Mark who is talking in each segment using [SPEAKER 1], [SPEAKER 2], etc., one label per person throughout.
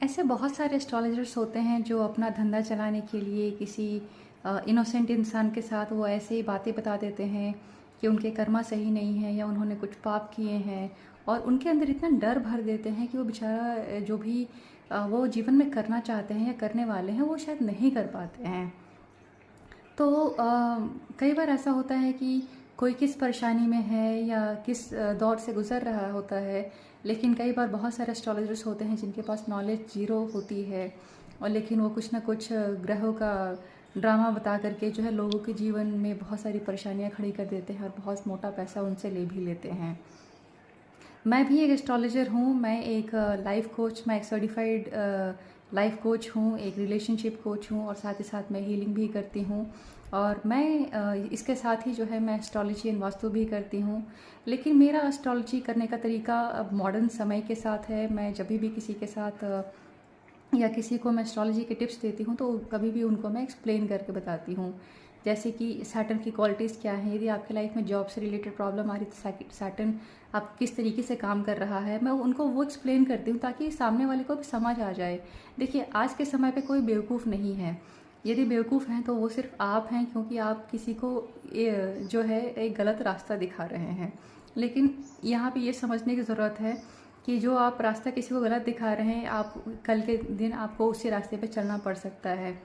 [SPEAKER 1] ऐसे बहुत सारे एस्ट्रोलॉजर्स होते हैं जो अपना धंधा चलाने के लिए किसी इनोसेंट इंसान के साथ वो ऐसे ही बातें बता देते हैं कि उनके कर्मा सही नहीं है या उन्होंने कुछ पाप किए हैं, और उनके अंदर इतना डर भर देते हैं कि वो बेचारा जो भी वो जीवन में करना चाहते हैं या करने वाले हैं वो शायद नहीं कर पाते हैं। तो कई बार ऐसा होता है कि कोई किस परेशानी में है या किस दौर से गुज़र रहा होता है, लेकिन कई बार बहुत सारे एस्ट्रोलॉजर्स होते हैं जिनके पास नॉलेज ज़ीरो होती है, और लेकिन वो कुछ ना कुछ ग्रहों का ड्रामा बता करके जो है लोगों के जीवन में बहुत सारी परेशानियां खड़ी कर देते हैं और बहुत मोटा पैसा उनसे ले भी लेते हैं। मैं भी एक एस्ट्रोलॉजर हूँ, मैं एक लाइफ कोच, मैं एक सर्टिफाइड लाइफ कोच हूँ, एक रिलेशनशिप कोच हूँ और साथ ही साथ मैं हीलिंग भी करती हूँ। और मैं इसके साथ ही जो है मैं एस्ट्रोलॉजी एंड वास्तु भी करती हूँ। लेकिन मेरा एस्ट्रोलॉजी करने का तरीका अब मॉडर्न समय के साथ है। मैं जब भी किसी के साथ या किसी को मैं एस्ट्रोलॉजी के टिप्स देती हूँ तो कभी भी उनको मैं एक्सप्लेन करके बताती हूँ। जैसे कि सैटर्न की क्वालिटीज़ क्या हैं, यदि आपकी लाइफ में जॉब से रिलेटेड प्रॉब्लम आ रही है तो सैटर्न आप किस तरीके से काम कर रहा है, मैं उनको वो एक्सप्लेन करती हूँ ताकि सामने वाले को भी समझ आ जाए। देखिए, आज के समय पे कोई बेवकूफ़ नहीं है। यदि बेवकूफ़ हैं तो वो सिर्फ आप हैं, क्योंकि आप किसी को जो है एक गलत रास्ता दिखा रहे हैं। लेकिन यहाँ पे ये समझने की ज़रूरत है कि जो आप रास्ता किसी को गलत दिखा रहे हैं, आप कल के दिन आपको उसी रास्ते पे चलना पड़ सकता है।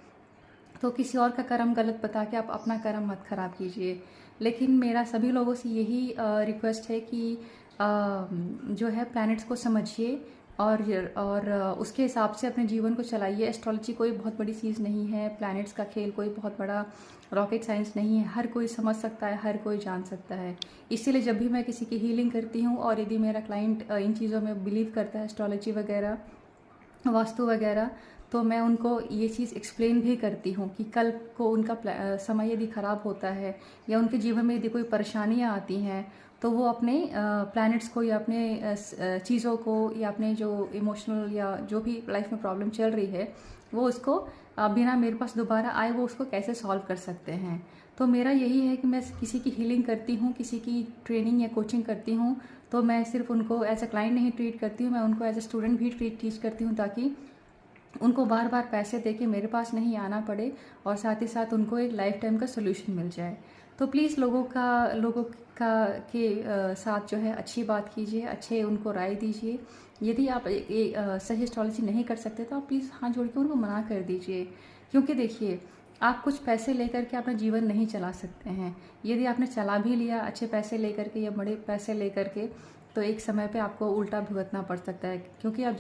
[SPEAKER 1] तो किसी और का कर्म गलत बता के आप अपना कर्म मत खराब कीजिए। लेकिन मेरा सभी लोगों से यही रिक्वेस्ट है कि जो है प्लैनेट्स को समझिए और उसके हिसाब से अपने जीवन को चलाइए। एस्ट्रोलॉजी कोई बहुत बड़ी चीज़ नहीं है, प्लैनेट्स का खेल कोई बहुत बड़ा रॉकेट साइंस नहीं है, हर कोई समझ सकता है, हर कोई जान सकता है। इसीलिए जब भी मैं किसी की हीलिंग करती हूँ और यदि मेरा क्लाइंट इन चीज़ों में बिलीव करता है, एस्ट्रोलॉजी वगैरह, वास्तु वगैरह, तो मैं उनको ये चीज़ एक्सप्लेन भी करती हूँ कि कल को उनका समय यदि ख़राब होता है या उनके जीवन में यदि कोई परेशानियाँ आती हैं तो वो अपने प्लैनेट्स को या अपने चीज़ों को या अपने जो इमोशनल या जो भी लाइफ में प्रॉब्लम चल रही है वो उसको बिना मेरे पास दोबारा आए वो उसको कैसे सॉल्व कर सकते हैं। तो मेरा यही है कि मैं किसी की हीलिंग करती हूँ, किसी की ट्रेनिंग या कोचिंग करती हूँ तो मैं सिर्फ उनको एज अ क्लाइंट नहीं ट्रीट करती हूँ, मैं उनको एज अ स्टूडेंट भी टीच करती हूँ ताकि उनको बार बार पैसे देके मेरे पास नहीं आना पड़े और साथ ही साथ उनको एक लाइफ टाइम का सोल्यूशन मिल जाए। तो प्लीज़ लोगों का के साथ जो है अच्छी बात कीजिए, अच्छे उनको राय दीजिए। यदि आप सही एस्ट्रोलॉजी नहीं कर सकते तो आप प्लीज़ हाथ जोड़ के उनको मना कर दीजिए, क्योंकि देखिए, आप कुछ पैसे लेकर के अपना जीवन नहीं चला सकते हैं। यदि आपने चला भी लिया अच्छे पैसे लेकर के या बड़े पैसे लेकर के, तो एक समय पे आपको उल्टा भुगतना पड़ सकता है, क्योंकि आप